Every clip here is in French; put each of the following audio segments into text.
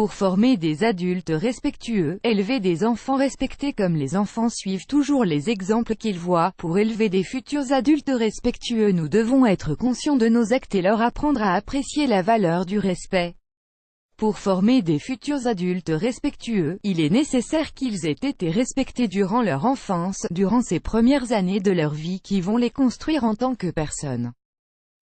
Pour former des adultes respectueux, élever des enfants respectés comme les enfants suivent toujours les exemples qu'ils voient. Pour élever des futurs adultes respectueux, nous devons être conscients de nos actes et leur apprendre à apprécier la valeur du respect. Pour former des futurs adultes respectueux, il est nécessaire qu'ils aient été respectés durant leur enfance, durant ces premières années de leur vie qui vont les construire en tant que personnes.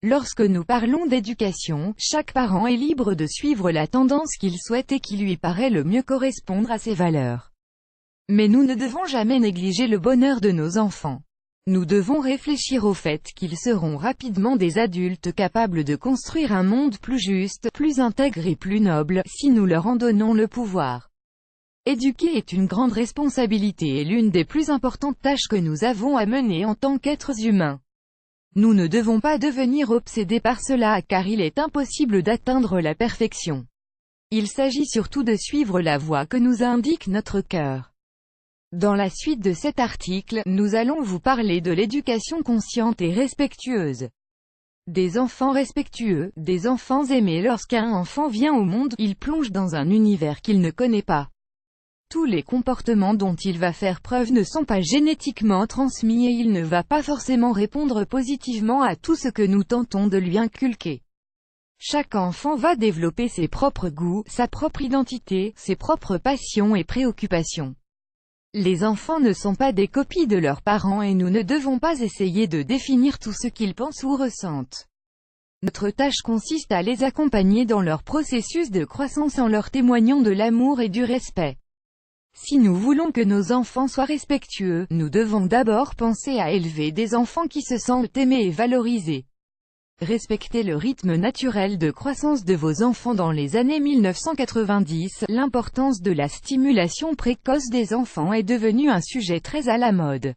Lorsque nous parlons d'éducation, chaque parent est libre de suivre la tendance qu'il souhaite et qui lui paraît le mieux correspondre à ses valeurs. Mais nous ne devons jamais négliger le bonheur de nos enfants. Nous devons réfléchir au fait qu'ils seront rapidement des adultes capables de construire un monde plus juste, plus intègre et plus noble, si nous leur en donnons le pouvoir. Éduquer est une grande responsabilité et l'une des plus importantes tâches que nous avons à mener en tant qu'êtres humains. Nous ne devons pas devenir obsédés par cela car il est impossible d'atteindre la perfection. Il s'agit surtout de suivre la voie que nous indique notre cœur. Dans la suite de cet article, nous allons vous parler de l'éducation consciente et respectueuse. Des enfants respectueux, des enfants aimés. Lorsqu'un enfant vient au monde, il plonge dans un univers qu'il ne connaît pas. Tous les comportements dont il va faire preuve ne sont pas génétiquement transmis et il ne va pas forcément répondre positivement à tout ce que nous tentons de lui inculquer. Chaque enfant va développer ses propres goûts, sa propre identité, ses propres passions et préoccupations. Les enfants ne sont pas des copies de leurs parents et nous ne devons pas essayer de définir tout ce qu'ils pensent ou ressentent. Notre tâche consiste à les accompagner dans leur processus de croissance en leur témoignant de l'amour et du respect. Si nous voulons que nos enfants soient respectueux, nous devons d'abord penser à élever des enfants qui se sentent aimés et valorisés. Respectez le rythme naturel de croissance de vos enfants. Dans les années 1990, l'importance de la stimulation précoce des enfants est devenue un sujet très à la mode.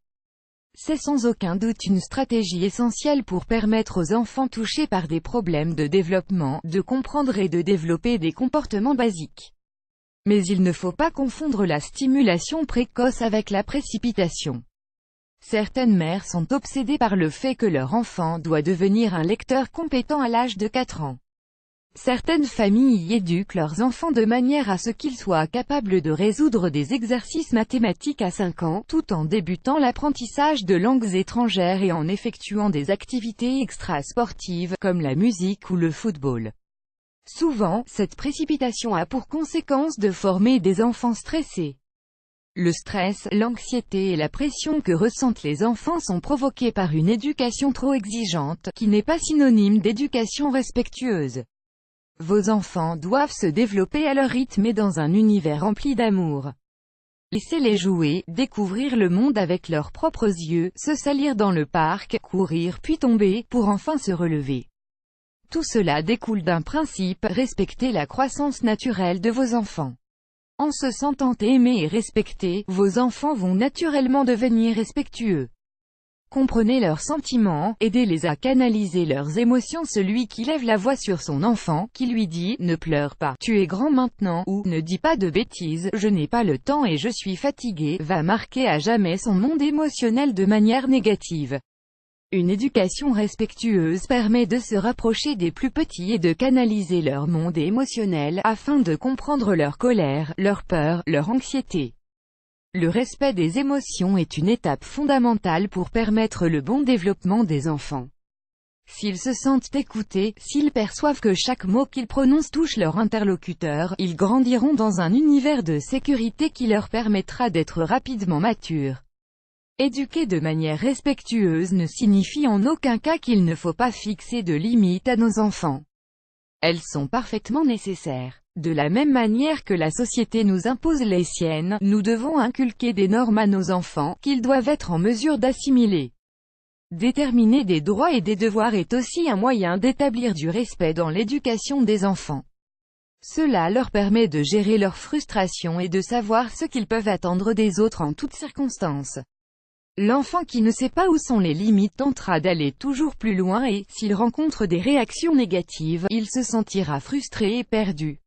C'est sans aucun doute une stratégie essentielle pour permettre aux enfants touchés par des problèmes de développement, de comprendre et de développer des comportements basiques. Mais il ne faut pas confondre la stimulation précoce avec la précipitation. Certaines mères sont obsédées par le fait que leur enfant doit devenir un lecteur compétent à l'âge de 4 ans. Certaines familles y éduquent leurs enfants de manière à ce qu'ils soient capables de résoudre des exercices mathématiques à 5 ans, tout en débutant l'apprentissage de langues étrangères et en effectuant des activités extra-sportives, comme la musique ou le football. Souvent, cette précipitation a pour conséquence de former des enfants stressés. Le stress, l'anxiété et la pression que ressentent les enfants sont provoqués par une éducation trop exigeante, qui n'est pas synonyme d'éducation respectueuse. Vos enfants doivent se développer à leur rythme et dans un univers rempli d'amour. Laissez-les jouer, découvrir le monde avec leurs propres yeux, se salir dans le parc, courir puis tomber, pour enfin se relever. Tout cela découle d'un principe, respecter la croissance naturelle de vos enfants. En se sentant aimés et respectés, vos enfants vont naturellement devenir respectueux. Comprenez leurs sentiments, aidez-les à canaliser leurs émotions. Celui qui lève la voix sur son enfant, qui lui dit « Ne pleure pas, tu es grand maintenant » ou « Ne dis pas de bêtises, je n'ai pas le temps et je suis fatigué » va marquer à jamais son monde émotionnel de manière négative. Une éducation respectueuse permet de se rapprocher des plus petits et de canaliser leur monde émotionnel, afin de comprendre leur colère, leur peur, leur anxiété. Le respect des émotions est une étape fondamentale pour permettre le bon développement des enfants. S'ils se sentent écoutés, s'ils perçoivent que chaque mot qu'ils prononcent touche leur interlocuteur, ils grandiront dans un univers de sécurité qui leur permettra d'être rapidement matures. Éduquer de manière respectueuse ne signifie en aucun cas qu'il ne faut pas fixer de limites à nos enfants. Elles sont parfaitement nécessaires. De la même manière que la société nous impose les siennes, nous devons inculquer des normes à nos enfants, qu'ils doivent être en mesure d'assimiler. Déterminer des droits et des devoirs est aussi un moyen d'établir du respect dans l'éducation des enfants. Cela leur permet de gérer leurs frustrations et de savoir ce qu'ils peuvent attendre des autres en toutes circonstances. L'enfant qui ne sait pas où sont les limites tentera d'aller toujours plus loin et, s'il rencontre des réactions négatives, il se sentira frustré et perdu.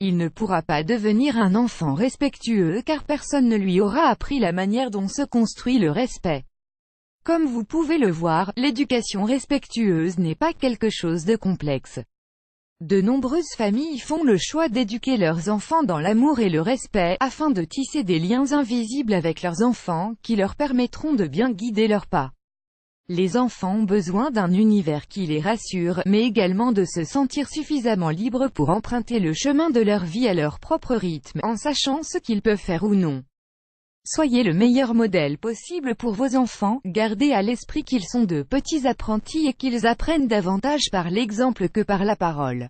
Il ne pourra pas devenir un enfant respectueux car personne ne lui aura appris la manière dont se construit le respect. Comme vous pouvez le voir, l'éducation respectueuse n'est pas quelque chose de complexe. De nombreuses familles font le choix d'éduquer leurs enfants dans l'amour et le respect, afin de tisser des liens invisibles avec leurs enfants, qui leur permettront de bien guider leurs pas. Les enfants ont besoin d'un univers qui les rassure, mais également de se sentir suffisamment libres pour emprunter le chemin de leur vie à leur propre rythme, en sachant ce qu'ils peuvent faire ou non. Soyez le meilleur modèle possible pour vos enfants, gardez à l'esprit qu'ils sont de petits apprentis et qu'ils apprennent davantage par l'exemple que par la parole.